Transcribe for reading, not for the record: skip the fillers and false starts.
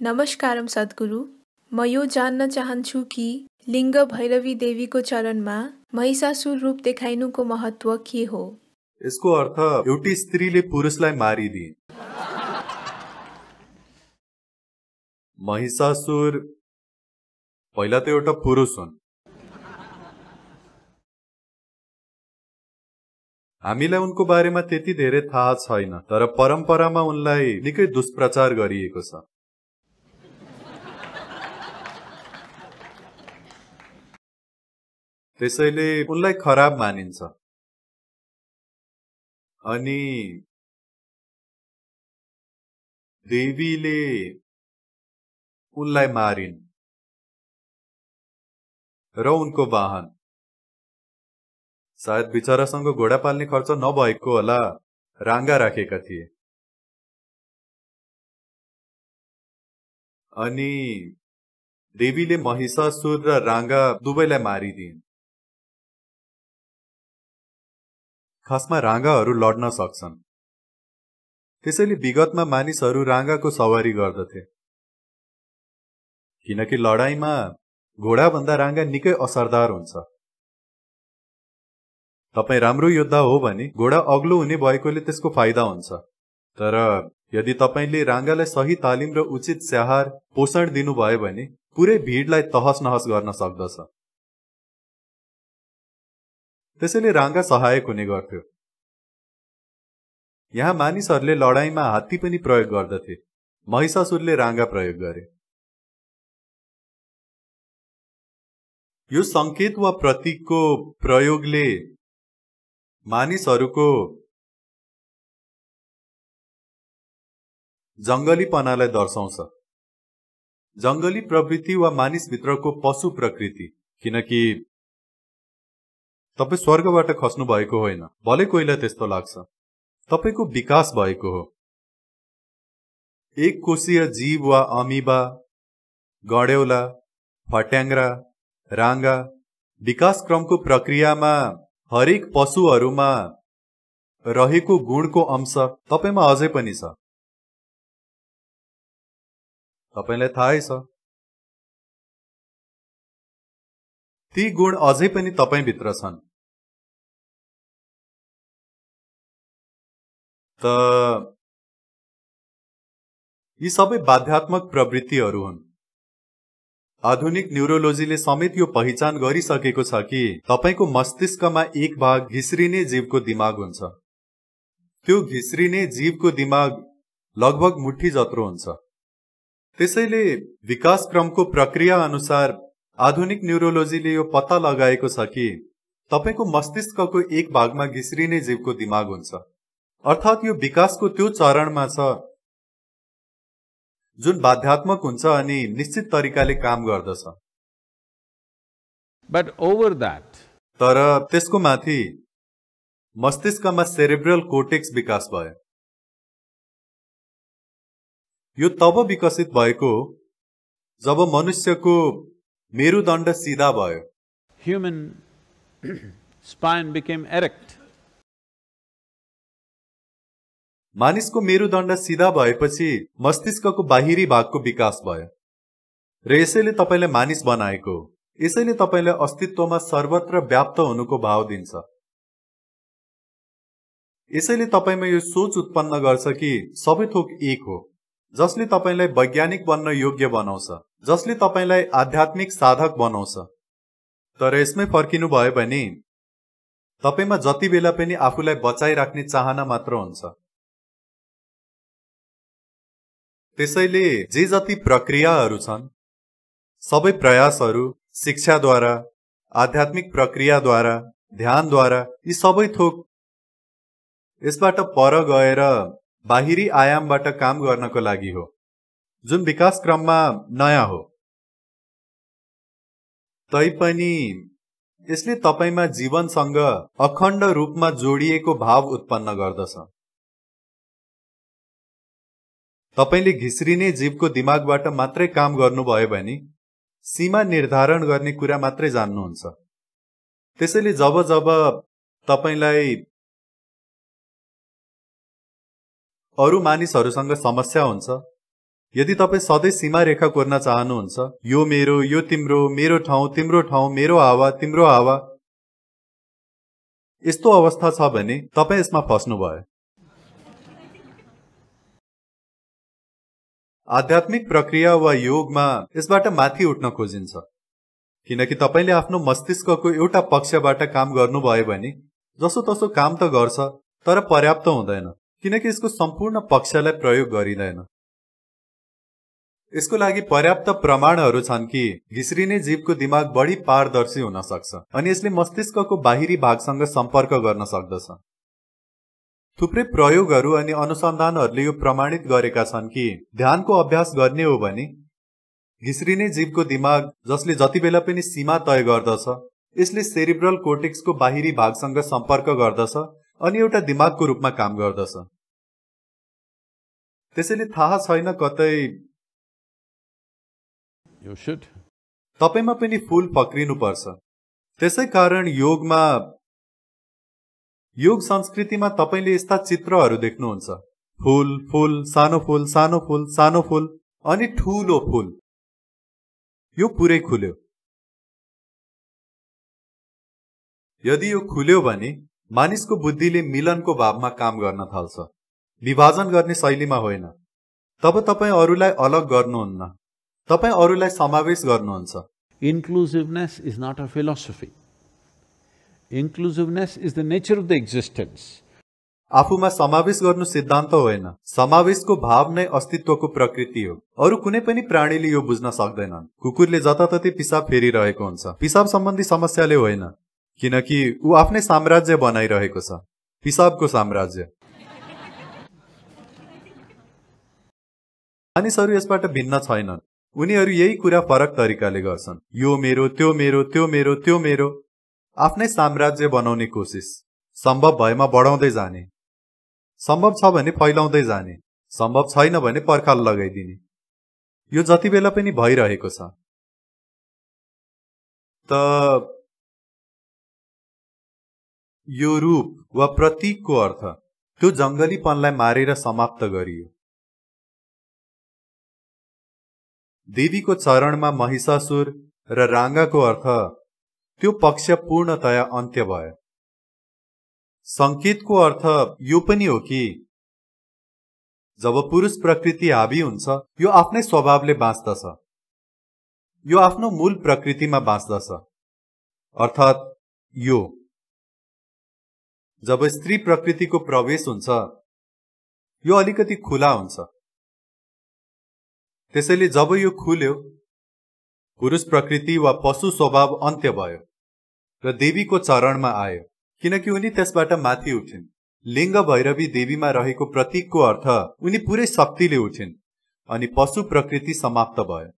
नमस्कारम सद्गुरु। म यो जान्न चाहन्छु कि लिङ्ग भैरवी देवीको चरणमा महिषासुर रूप देखाइनुको महत्त्व के हो? यसको अर्थ एउटी स्त्रीले पुरुषलाई मारिदिए। महिषासुर पहिला त एउटा पुरुष हुन्। हामीलाई उनको बारेमा त्यति धेरै थाहा छैन, तर परम्परामा उनलाई निकै दुष्प्रचार गरिएको छ। त्यसैले उनलाई खराब मानिन्छ। अनि देवीले उनलाई मारिन् र उनको वाहन, सायद बिचरासँग घोडा पाल्ने खर्च नभएको होला, राङ्गा राखेका थिए। अनि देवीले महिषासुर र राङ्गा दुवैलाई मारिदिइन्। खासमा राङ्गाहरू लड्न सक्छन्, त्यसैले विगतमा मानिसहरू राङ्गाको सवारी गर्दथे, किनकि लडाईँमा घोडाभन्दा राङ्गा निकै असरदार हुन्छ। तपाई राम्रो योद्धा हो भने घोडा अग्लो हुने भएकोले त्यसको फाइदा हुन्छ, तर यदि तपाईले राङ्गालाई सही तालिम र उचित स्याहार पोषण दिनुभयो भने पुरै भिडलाई तहस नहस गर्न सक्दछ। त्यसैले राङ्गा सहायक हुने गर्थ्यो। यहाँ मानिसहरूले लडाईँमा हात्ती पनि प्रयोग गर्दथे, महिषासुरले राङ्गा प्रयोग गरे। यो संकेत वा प्रतीकको प्रयोगले मानिसहरूको जंगलीपनालाई दर्शाउँछ। जंगली प्रवृत्ति वा मानिसभित्रको पशु प्रकृति, किनकि तपाई स्वर्गबाट खस्नु भएको होइन, भले कोहीलाई त्यस्तो लाग्छ, तपाईको विकास भएको हो। एक कोषीय जीव वा अमिबा, गडेउला, फट्याङ्ग्रा, राङ्गा विकास क्रमको प्रक्रियामा हरेक पशुहरूमा रहेको गुणको अंश तपाईमा अझै पनि छ। तपाईलाई थाहै छ, ती गुण अझै पनि तपाईभित्र छन्। त यी सबै बाध्यात्मक प्रवृत्तिहरू हुन्। आधुनिक न्यूरोलोजीले समेत यो पहिचान गरिसकेको छ कि तपाईको मस्तिष्कमा एक भाग घिस्रिने जीवको दिमाग हुन्छ। त्यो घिस्रिने जीवको दिमाग लगभग मुट्ठी जत्रो हुन्छ। त्यसैले विकास क्रमको प्रक्रिया अनुसार आधुनिक न्यूरोलोजीले यो पत्ता लगाएको छ कि तपाईको मस्तिष्कको एक भागमा घिस्रिने जीवको दिमाग हुन्छ, अर्थात् यो विकासको त्यो चरणमा छ जुन बाध्यात्मक हुन्छ अनि निश्चित तरिकाले काम गर्दछ। But over that, तर त्यसको माथि मस्तिष्कमा सेरेब्रल कोर्टेक्स विकास भयो। यो तब विकसित भएको जब मनुष्यको मेरुदण्ड सिधा भयो। human spine became erect. मानिसको मेरुदण्ड सिधा भएपछि मस्तिष्कको बाहिरी भागको विकास भयो र यसैले तपाईलाई मानिस बनाएको हो। यसैले तपाईलाई अस्तित्वमा सर्वत्र व्याप्त हुनुको भाव दिन्छ। यसैले तपाईमा यो सोच उत्पन्न गर्छ कि सबै थोक एक हो, जसले तपाईलाई वैज्ञानिक बन्न योग्य बनाउँछ, जसले तपाईलाई आध्यात्मिक साधक बनाउँछ। तर यसमै फर्किनु भयो भने तपाईमा जति बेला पनि आफूलाई बचाइराख्ने चाहना मात्र हुन्छ। त्यसैले जे जति प्रक्रियाहरू छन्, सबै प्रयासहरू शिक्षाद्वारा, आध्यात्मिक प्रक्रियाद्वारा, ध्यानद्वारा, यी सबै थोक यसबाट पर गएर बाहिरी आयामबाट काम गर्नको लागि हो, जुन विकास क्रममा नयाँ हो। तैपनि यसले तपाईमा जीवनसँग अखण्ड रूपमा जोडिएको भाव उत्पन्न गर्दछ। तपाईले घिस्रिने जीवको दिमागबाट मात्रै काम गर्नुभयो भने सीमा निर्धारण गर्ने कुरा मात्रै जान्नुहुन्छ। त्यसैले जब जब तपाईलाई अरू मानिसहरूसँग समस्या हुन्छ, यदि तपाईँ सधैँ सीमा रेखा कोर्न चाहनुहुन्छ, यो मेरो, यो तिम्रो, मेरो ठाउँ, मेरो हावा, तिम्रो हावा, यस्तो अवस्था छ भने तपाईँ यसमा फस्नुभयो। आध्यात्मिक प्रक्रिया वा योगमा यसबाट माथि उठ्न खोजिन्छ, किनकि तपाईले आफ्नो मस्तिष्कको एउटा पक्षबाट काम गर्नुभयो भने जसो तसो काम त गर्छ, तर पर्याप्त हुँदैन, किनकि यसको सम्पूर्ण पक्षलाई प्रयोग गरिँदैन। यसको लागि पर्याप्त प्रमाणहरू छन् कि घिस्रिने जीवको दिमाग बढी पारदर्शी हुन सक्छ अनि यसले मस्तिष्कको बाहिरी भागसँग सम्पर्क गर्न सक्दछ। थुप्रै प्रयोगहरू अनि अनुसन्धानहरूले यो प्रमाणित गरेका छन् कि ध्यानको अभ्यास गर्ने हो भने घिस्रिने जीवको दिमाग, जसले जति बेला पनि सीमा तय गर्दछ, यसले सेरिब्रल कोर्टेक्सको बाहिरी भागसँग सम्पर्क गर्दछ अनि एउटा दिमागको रूपमा काम गर्दछ। त्यसैले थाहा छैन कतै तपाईमा पनि फूल पक्रिनु पर्छ। त्यसै कारण योग संस्कृतिमा तपाईले यस्ता चित्रहरू देख्नुहुन्छ, फूल, फूल, सानो फूल, सानो फूल, सानो फूल अनि ठूलो फूल। यो पुरै खुल्यो। यदि यो खुल्यो भने मानिसको बुद्धिले मिलनको भावमा काम गर्न थाल्छ, विभाजन गर्ने शैलीमा होइन। तब तपाईं अरूलाई अलग गर्नुहुन्न, तपाईं अरूलाई समावेश गर्नुहुन्छ। Inclusiveness is not a philosophy. Inclusiveness is the nature of the existence. आफूमा समावेश गर्नु सिद्धान्त होइन, समावेशको भाव नै अस्तित्वको प्रकृति हो। अरू कुनै पनि प्राणीले यो बुझ्न सक्दैनन्। कुकुरले जताततै पिसाब फेरिरहेको हुन्छ, पिसाब सम्बन्धी समस्याले होइन, किनकि ऊ आफ्नै साम्राज्य बनाइरहेको छ, पिसाबको साम्राज्य। मानिसहरू यसबाट भिन्न छैनन्, उनीहरू यही कुरा फरक तरिकाले गर्छन्। यो मेरो, त्यो मेरो, त्यो मेरो, त्यो मेरो, आफ्नै साम्राज्य बनाउने कोसिस। सम्भव भएमा बढाउँदै जाने, सम्भव छ भने फैलाउँदै जाने, सम्भव छैन भने पर्खाल लगाइदिने। यो जति बेला पनि भइरहेको छ। त यो रूप वा प्रतीकको अर्थ त्यो जंगलीपनलाई मारेर समाप्त गरियो। देवीको चरणमा महिषासुर र रांगाको अर्थ त्यो पक्ष पूर्णतया अन्त्य भयो। संकेतको अर्थ यो पनि हो कि जब पुरुष प्रकृति हावी हुन्छ, यो आफ्नै स्वभावले बाँच्दछ, यो आफ्नो मूल प्रकृतिमा बाँच्दछ। अर्थात् यो जब स्त्री प्रकृतिको प्रवेश हुन्छ, यो अलिकति खुला हुन्छ। त्यसैले जब यो खुल्यो, पुरुष प्रकृति वा पशु स्वभाव अन्त्य भयो र देवीको चरणमा आयो, किनकि उनी त्यसबाट माथि उठिन्। लिंग भैरवी देवीमा रहेको प्रतीकको अर्थ उनी पुरै शक्तिले उठिन् अनि पशु प्रकृति समाप्त भयो।